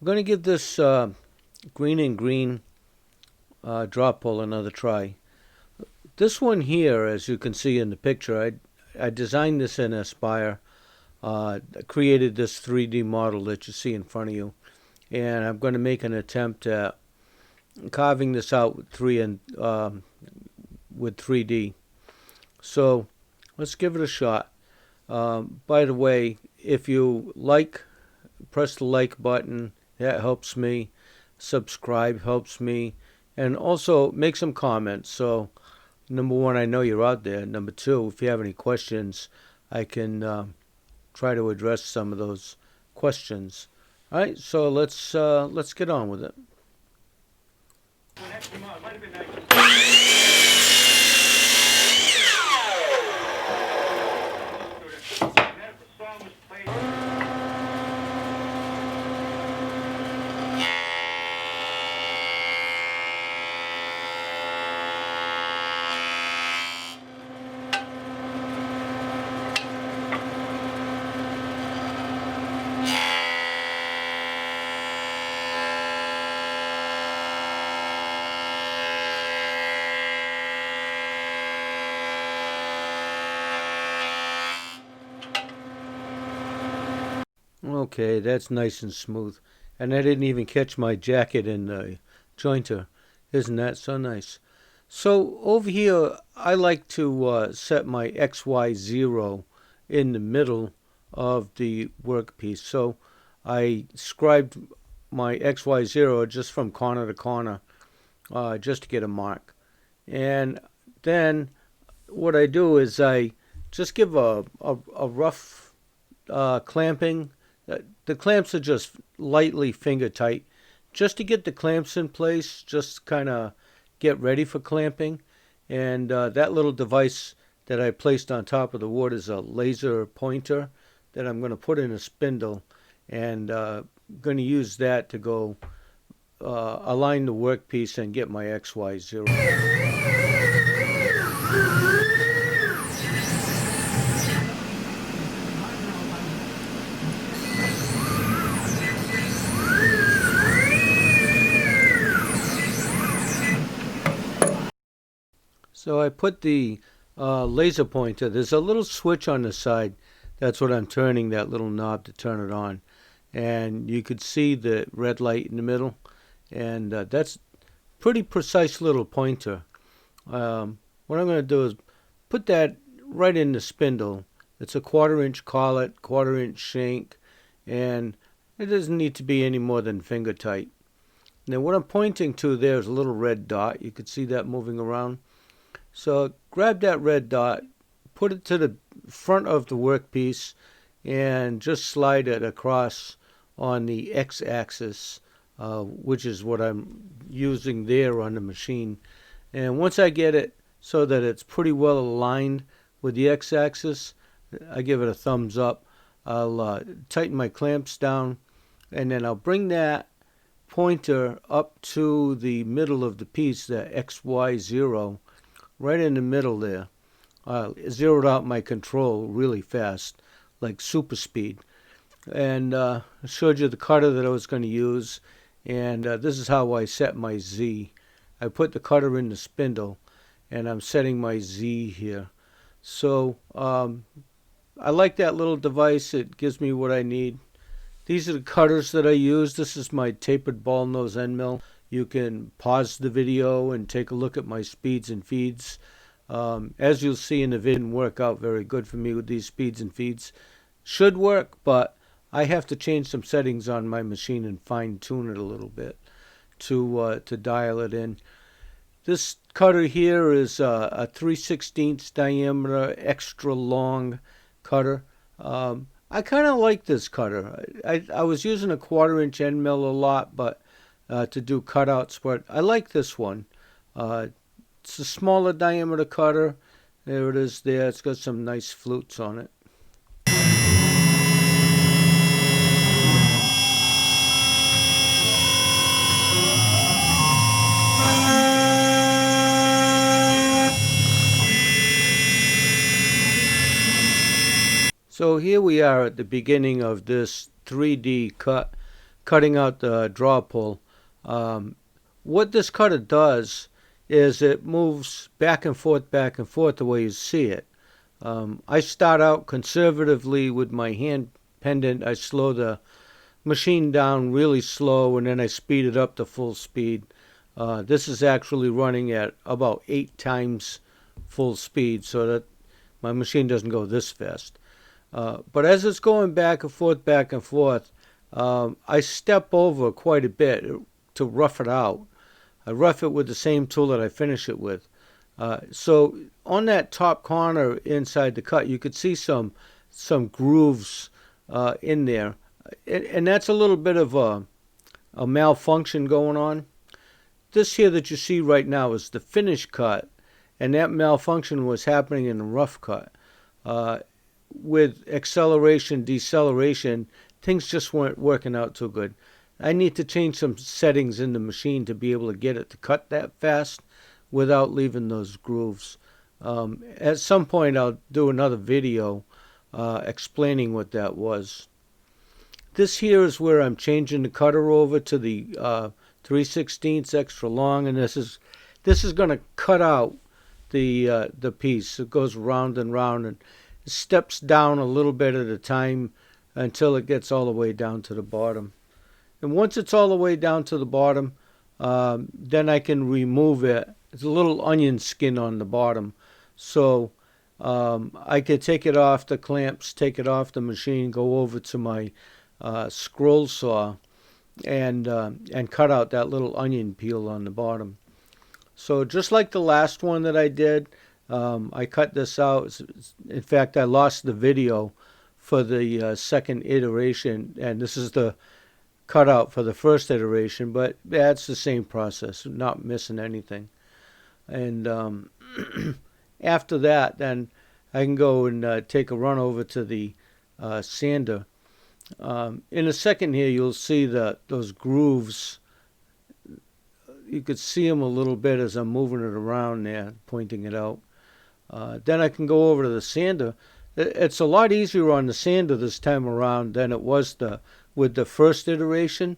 I'm going to give this Greene and Greene drop pull another try. This one here, as you can see in the picture, I designed this in Aspire, created this 3D model that you see in front of you, and I'm going to make an attempt at carving this out with 3D. So let's give it a shot. By the way, if you like, press the like button. That helps me. Subscribe helps me. And also make some comments. So, number one, I know you're out there. Number two, if you have any questions, I can try to address some of those questions. All right, so let's get on with it. Okay, that's nice and smooth. And I didn't even catch my jacket in the jointer. Isn't that so nice? So over here, I like to set my XY0 in the middle of the workpiece. So I scribed my XY0 just from corner to corner, just to get a mark. And then what I do is I just give a rough clamping. The clamps are just lightly finger tight, just to get the clamps in place, just kind of get ready for clamping. And that little device that I placed on top of the wood is a laser pointer that I'm going to put in a spindle, and going to use that to go align the workpiece and get my XY0. So I put the laser pointer. There's a little switch on the side. That's what I'm turning, that little knob to turn it on. And you could see the red light in the middle. And that's pretty precise little pointer. What I'm going to do is put that right in the spindle. It's a 1/4-inch collet, 1/4-inch shank, and it doesn't need to be any more than finger tight. Now what I'm pointing to there is a little red dot. You could see that moving around. So grab that red dot, put it to the front of the workpiece, and just slide it across on the x-axis, which is what I'm using there on the machine. And once I get it so that it's pretty well aligned with the x-axis, I give it a thumbs up. I'll tighten my clamps down, and then I'll bring that pointer up to the middle of the piece, that XY0, right in the middle there. Zeroed out my control really fast, like super speed. And I showed you the cutter that I was going to use, and this is how I set my Z. I put the cutter in the spindle, and I'm setting my Z here. So I like that little device. It gives me what I need. These are the cutters that I use. This is my tapered ball nose end mill. You can pause the video and take a look at my speeds and feeds. As you'll see in the video, it didn't work out very good for me with these speeds and feeds. Should work, but I have to change some settings on my machine and fine tune it a little bit to dial it in. This cutter here is a 3/16 diameter, extra long cutter. I kind of like this cutter. I was using a 1/4-inch end mill a lot, but to do cutouts, but I like this one. It's a smaller diameter cutter. There it is there. It's got some nice flutes on it. So here we are at the beginning of this 3D cut cutting out the draw pull. Um, what this cutter does is it moves back and forth the way you see it. I start out conservatively with my hand pendant. I slow the machine down really slow, and then I speed it up to full speed. This is actually running at about 8 times full speed, so that my machine doesn't go this fast. But as it's going back and forth, I step over quite a bit to rough it out. I rough it with the same tool that I finish it with. So on that top corner inside the cut, you could see some grooves in there, and that's a little bit of a malfunction going on. This here that you see right now is the finish cut, and that malfunction was happening in the rough cut. Uh, with acceleration, deceleration, things just weren't working out too good. I need to change some settings in the machine to be able to get it to cut that fast without leaving those grooves. At some point, I'll do another video explaining what that was. This here is where I'm changing the cutter over to the 3/16 extra long, and this is going to cut out the piece. It goes round and round and steps down a little bit at a time until it gets all the way down to the bottom. And once it's all the way down to the bottom, then I can remove it. It's a little onion skin on the bottom, so I could take it off the clamps, take it off the machine, go over to my scroll saw, and cut out that little onion peel on the bottom. So just like the last one that I did, I cut this out. In fact, I lost the video for the second iteration, and this is the cutout for the first iteration, but yeah, it's the same process, not missing anything. And after that, then I can go and take a run over to the sander. In a second here, you'll see those grooves. You could see them a little bit as I'm moving it around there, pointing it out. Then I can go over to the sander. It's a lot easier on the sander this time around than it was with the first iteration.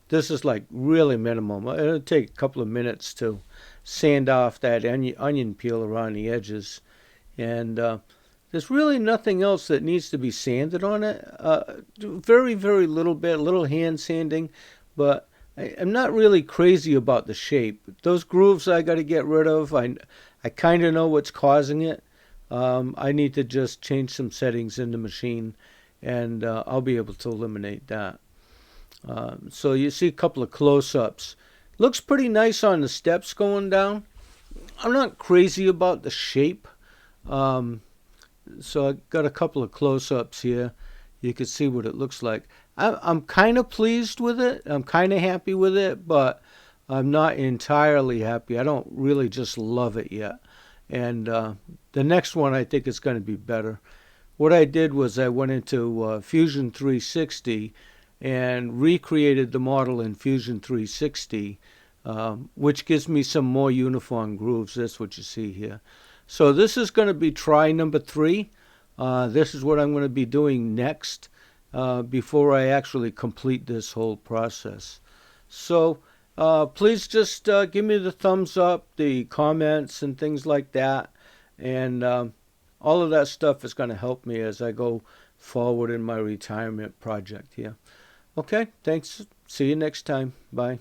This is like really minimum. It'll take a couple of minutes to sand off that onion peel around the edges. And there's really nothing else that needs to be sanded on it. Very, very little bit, little hand sanding, but I'm not really crazy about the shape. Those grooves I got to get rid of. I kind of know what's causing it. I need to just change some settings in the machine, and I'll be able to eliminate that. So you see a couple of close-ups. Looks pretty nice on the steps going down. I'm not crazy about the shape. So I got a couple of close-ups here. You can see what it looks like. I'm kind of pleased with it. I'm kind of happy with it, but I'm not entirely happy. I don't really just love it yet. And the next one I think is going to be better. What I did was I went into Fusion 360 and recreated the model in Fusion 360, which gives me some more uniform grooves. That's what you see here. So this is going to be try number 3. This is what I'm going to be doing next before I actually complete this whole process. So please just give me the thumbs up, the comments, and things like that. And all of that stuff is going to help me as I go forward in my retirement project here. Okay, thanks. See you next time. Bye.